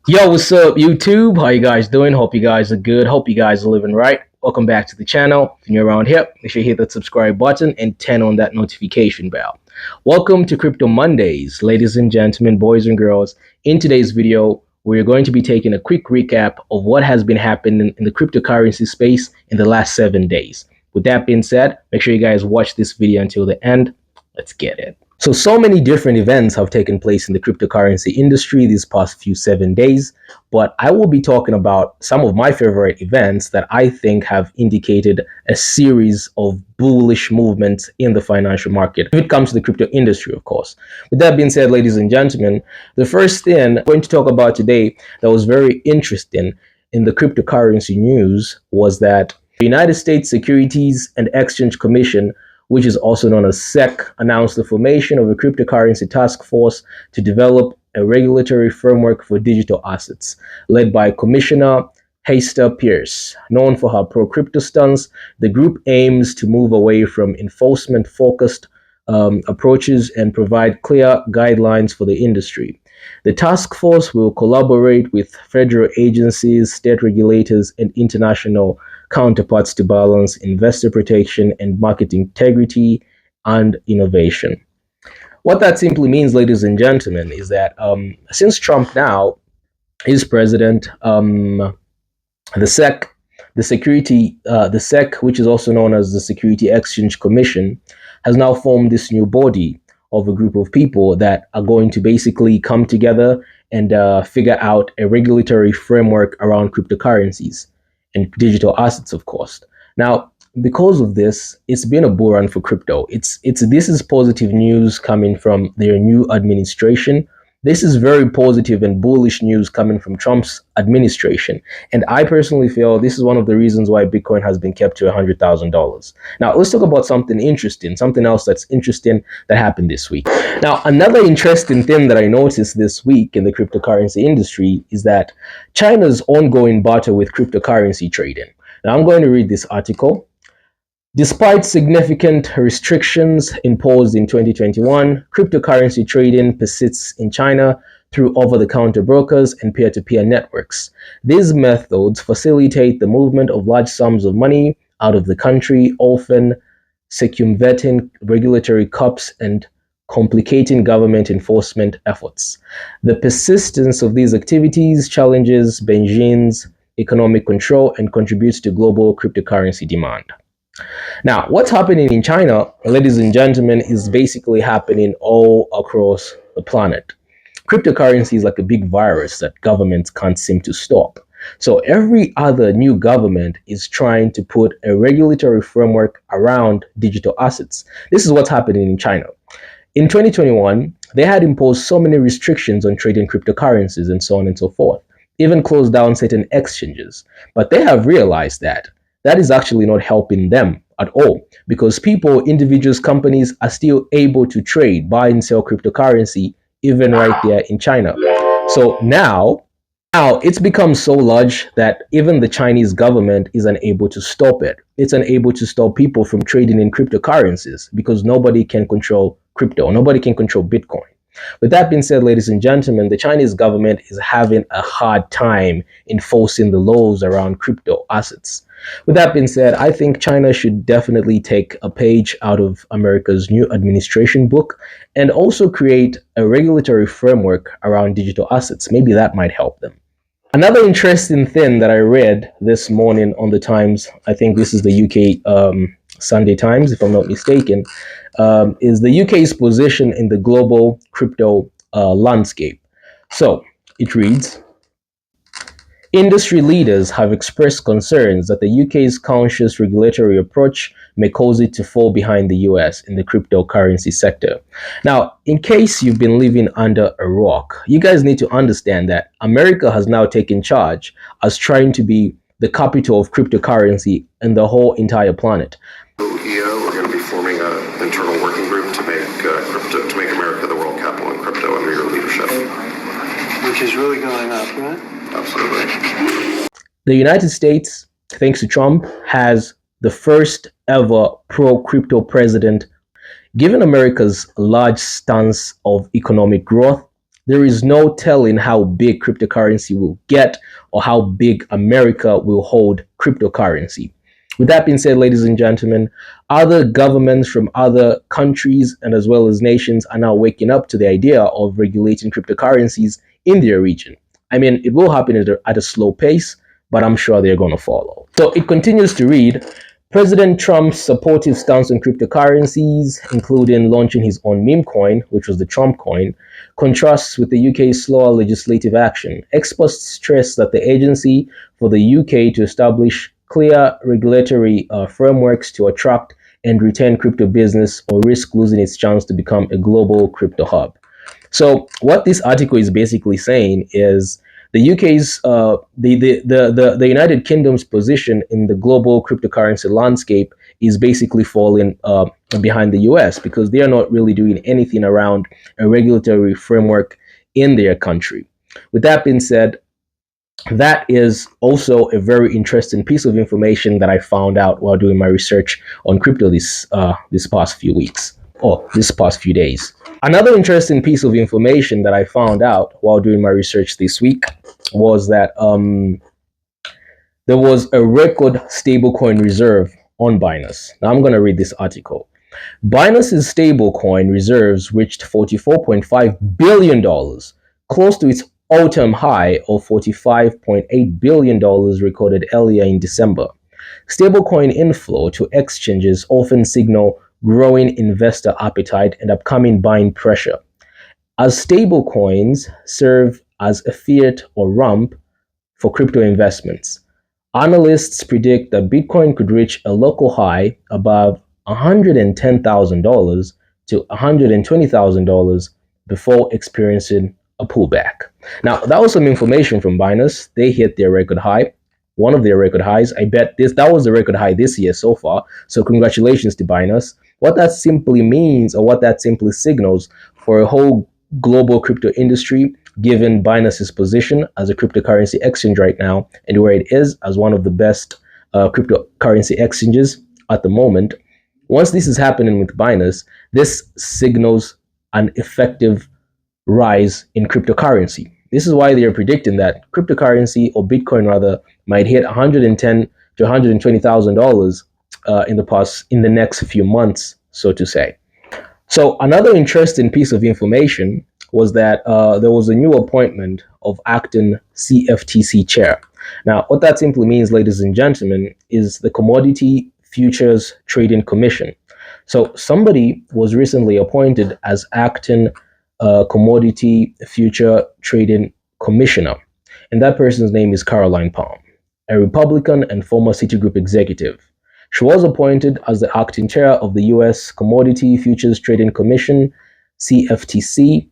Yo, what's up, YouTube? How you guys doing? Hope you guys are good. Hope you guys are living right. Welcome back to the channel. If you're around here, make sure you hit that subscribe button and turn on that notification bell. Welcome to Crypto Mondays, ladies and gentlemen, boys and girls. In today's video, we're going to be taking a quick recap of what has been happening in the cryptocurrency space in the last 7 days. With that being said, make sure you guys watch this video until the end. Let's get it. So many different events have taken place in the cryptocurrency industry these past few 7 days, but I will be talking about some of my favorite events that I think have indicated a series of bullish movements in the financial market. If it comes to the crypto industry, of course. With that being said, ladies and gentlemen, the first thing I'm going to talk about today that was very interesting in the cryptocurrency news was that the United States Securities and Exchange Commission, which is also known as SEC, announced the formation of a cryptocurrency task force to develop a regulatory framework for digital assets, led by Commissioner Hester Pierce. Known for her pro-crypto stance, the group aims to move away from enforcement-focused approaches and provide clear guidelines for the industry. The task force will collaborate with federal agencies, state regulators, and international counterparts to balance investor protection and market integrity and innovation. What that simply means, ladies and gentlemen, is that since Trump now is president, the SEC, the SEC, which is also known as the Security Exchange Commission, has now formed this new body of a group of people that are going to basically come together and figure out a regulatory framework around cryptocurrencies and digital assets, of course. Now, because of this, it's been a bull run for crypto. This is positive news coming from their new administration. This is very positive and bullish news coming from Trump's administration. And I personally feel this is one of the reasons why Bitcoin has been kept to $100,000. Now, let's talk about something interesting, something else that's interesting that happened this week. Now, another interesting thing that I noticed this week in the cryptocurrency industry is that China's ongoing battle with cryptocurrency trading. Now, I'm going to read this article. Despite significant restrictions imposed in 2021, cryptocurrency trading persists in China through over-the-counter brokers and peer-to-peer networks. These methods facilitate the movement of large sums of money out of the country, often circumventing regulatory caps and complicating government enforcement efforts. The persistence of these activities challenges Beijing's economic control and contributes to global cryptocurrency demand. Now, what's happening in China, ladies and gentlemen, is basically happening all across the planet. Cryptocurrency is like a big virus that governments can't seem to stop. So every other new government is trying to put a regulatory framework around digital assets. This is what's happening in China. In 2021, they had imposed so many restrictions on trading cryptocurrencies and so on and so forth, even closed down certain exchanges. But they have realized that that is actually not helping them at all, because people, individuals, companies are still able to trade, buy and sell cryptocurrency even right there in China. So now it's become so large that even the Chinese government is unable to stop it. It's unable to stop people from trading in cryptocurrencies because nobody can control crypto, nobody can control Bitcoin. With that being said, ladies and gentlemen, the Chinese government is having a hard time enforcing the laws around crypto assets. With that being said, I think China should definitely take a page out of America's new administration book and also create a regulatory framework around digital assets. Maybe that might help them. Another interesting thing that I read this morning on the Times, I think this is the UK Sunday Times, if I'm not mistaken, is the UK's position in the global crypto landscape. So it reads, industry leaders have expressed concerns that the UK's cautious regulatory approach may cause it to fall behind the US in the cryptocurrency sector. Now, in case you've been living under a rock, you guys need to understand that America has now taken charge as trying to be the capital of cryptocurrency in the whole entire planet. We're going to be forming an internal working group to make America the world capital in crypto under your leadership. Which is really going up, right? Absolutely. The United States, thanks to Trump, has the first ever pro-crypto president. Given America's large stance of economic growth, there is no telling how big cryptocurrency will get or how big America will hold cryptocurrency. With that being said, ladies and gentlemen, other governments from other countries and as well as nations are now waking up to the idea of regulating cryptocurrencies in their region. I mean, it will happen at a slow pace, but I'm sure they're going to follow. So it continues to read, President Trump's supportive stance on cryptocurrencies, including launching his own meme coin, which was the Trump coin, contrasts with the UK's slower legislative action. Experts stress that the agency for the UK to establish clear regulatory frameworks to attract and retain crypto business or risk losing its chance to become a global crypto hub. So what this article is basically saying is the UK's the United Kingdom's position in the global cryptocurrency landscape is basically falling behind the US because they are not really doing anything around a regulatory framework in their country. With that being said, that is also a very interesting piece of information that I found out while doing my research on crypto this past few weeks or this past few days. Another interesting piece of information that I found out while doing my research this week was that there was a record stablecoin reserve on Binance. Now I'm going to read this article. Binance's stablecoin reserves reached $44.5 billion, close to its all-time high of $45.8 billion recorded earlier in December. Stablecoin inflow to exchanges often signal growing investor appetite and upcoming buying pressure, as stablecoins serve as a fiat or ramp for crypto investments. Analysts predict that Bitcoin could reach a local high above $110,000 to $120,000 before experiencing a pullback. Now, that was some information from Binance. They hit their record high, one of their record highs. I bet that was the record high this year so far. So congratulations to Binance. What that simply means, or what that simply signals for a whole global crypto industry, given Binance's position as a cryptocurrency exchange right now and where it is as one of the best cryptocurrency exchanges at the moment. Once this is happening with Binance, this signals an effective rise in cryptocurrency. This is why they are predicting that cryptocurrency, or Bitcoin rather, might hit $110,000 to $120,000 in the next few months, so to say. So another interesting piece of information was that there was a new appointment of acting CFTC chair. Now, what that simply means, ladies and gentlemen, is the Commodity Futures Trading Commission. So somebody was recently appointed as acting Commodity Future Trading Commissioner, and that person's name is Caroline Palm, a Republican and former Citigroup executive. She was appointed as the acting chair of the U.S. Commodity Futures Trading Commission, CFTC.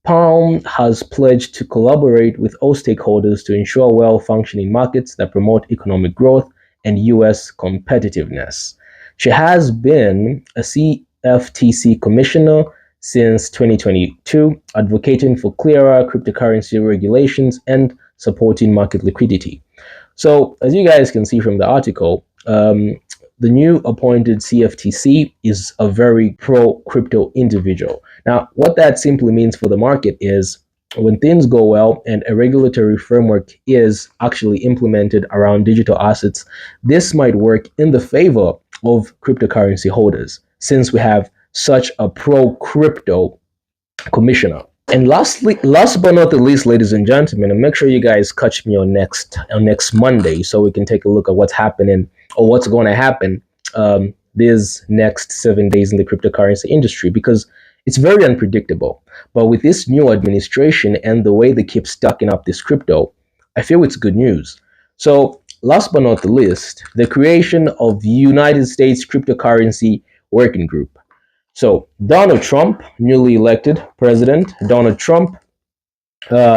Palm has pledged to collaborate with all stakeholders to ensure well-functioning markets that promote economic growth and U.S. competitiveness. She has been a CFTC commissioner since 2022, advocating for clearer cryptocurrency regulations and supporting market liquidity. So, as you guys can see from the article, the new appointed CFTC is a very pro-crypto individual. Now, what that simply means for the market is when things go well and a regulatory framework is actually implemented around digital assets, this might work in the favor of cryptocurrency holders, since we have such a pro-crypto commissioner. And last but not the least, ladies and gentlemen, and make sure you guys catch me on next Monday so we can take a look at what's happening or what's going to happen these next 7 days in the cryptocurrency industry, because it's very unpredictable. But with this new administration and the way they keep stocking up this crypto, I feel it's good news. So last but not the least, the creation of the United States Cryptocurrency Working Group. So Donald Trump, newly elected President Donald Trump,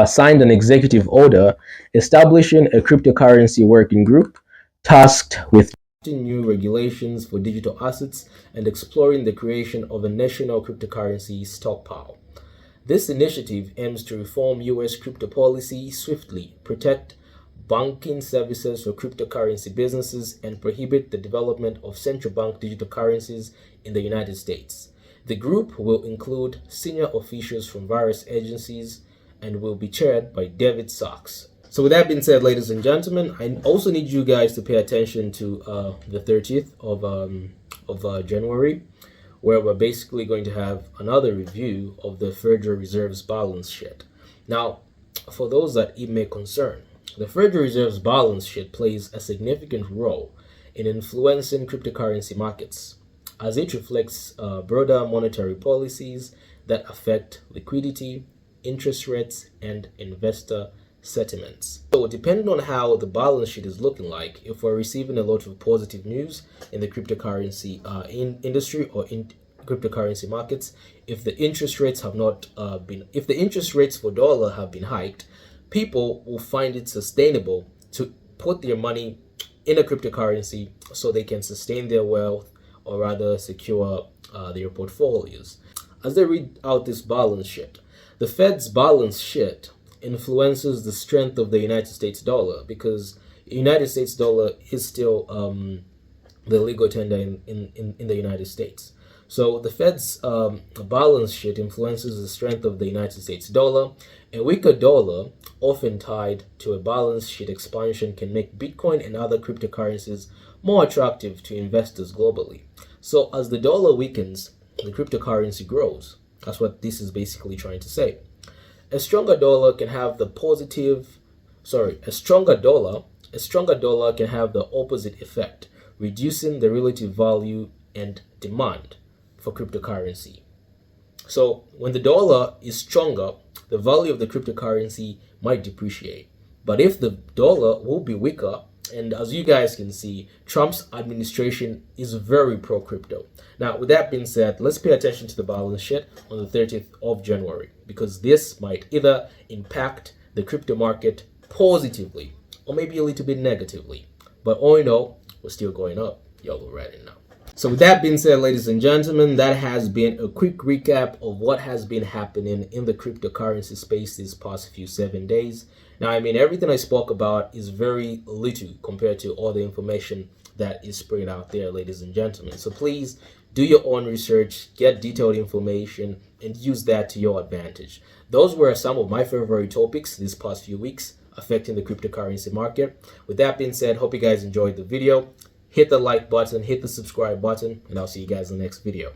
signed an executive order establishing a cryptocurrency working group tasked with new regulations for digital assets and exploring the creation of a national cryptocurrency stockpile. This initiative aims to reform U.S. crypto policy swiftly, protect banking services for cryptocurrency businesses, and prohibit the development of central bank digital currencies in the United States. The group will include senior officials from various agencies, and will be chaired by David Sachs. So with that being said, ladies and gentlemen, I also need you guys to pay attention to the 30th of January, where we're basically going to have another review of the Federal Reserve's balance sheet. Now, for those that it may concern, the Federal Reserve's balance sheet plays a significant role in influencing cryptocurrency markets, as it reflects broader monetary policies that affect liquidity, interest rates, and investor sentiments. So depending on how the balance sheet is looking like, if we're receiving a lot of positive news in the cryptocurrency industry or in cryptocurrency markets, if the interest rates have not if the interest rates for dollar have been hiked, people will find it sustainable to put their money in a cryptocurrency so they can sustain their wealth, or rather secure their portfolios. As they read out this balance sheet, the Fed's balance sheet influences the strength of the United States dollar, because the United States dollar is still the legal tender in the United States. So the Fed's balance sheet influences the strength of the United States dollar. A weaker dollar, often tied to a balance sheet expansion, can make Bitcoin and other cryptocurrencies more attractive to investors globally. So as the dollar weakens, the cryptocurrency grows. That's what this is basically trying to say. A stronger dollar can have the opposite effect, reducing the relative value and demand for cryptocurrency. So when the dollar is stronger, the value of the cryptocurrency might depreciate. But if the dollar will be weaker, and as you guys can see, Trump's administration is very pro-crypto. Now, with that being said, let's pay attention to the balance sheet on the 30th of January, because this might either impact the crypto market positively or maybe a little bit negatively. But all in all, we're still going up. Y'all already know. So with that being said, ladies and gentlemen, that has been a quick recap of what has been happening in the cryptocurrency space these past 7 days. Now, I mean, everything I spoke about is very little compared to all the information that is spread out there, ladies and gentlemen. So please do your own research, get detailed information, and use that to your advantage. Those were some of my favorite topics these past few weeks affecting the cryptocurrency market. With that being said, hope you guys enjoyed the video. Hit the like button, hit the subscribe button, and I'll see you guys in the next video.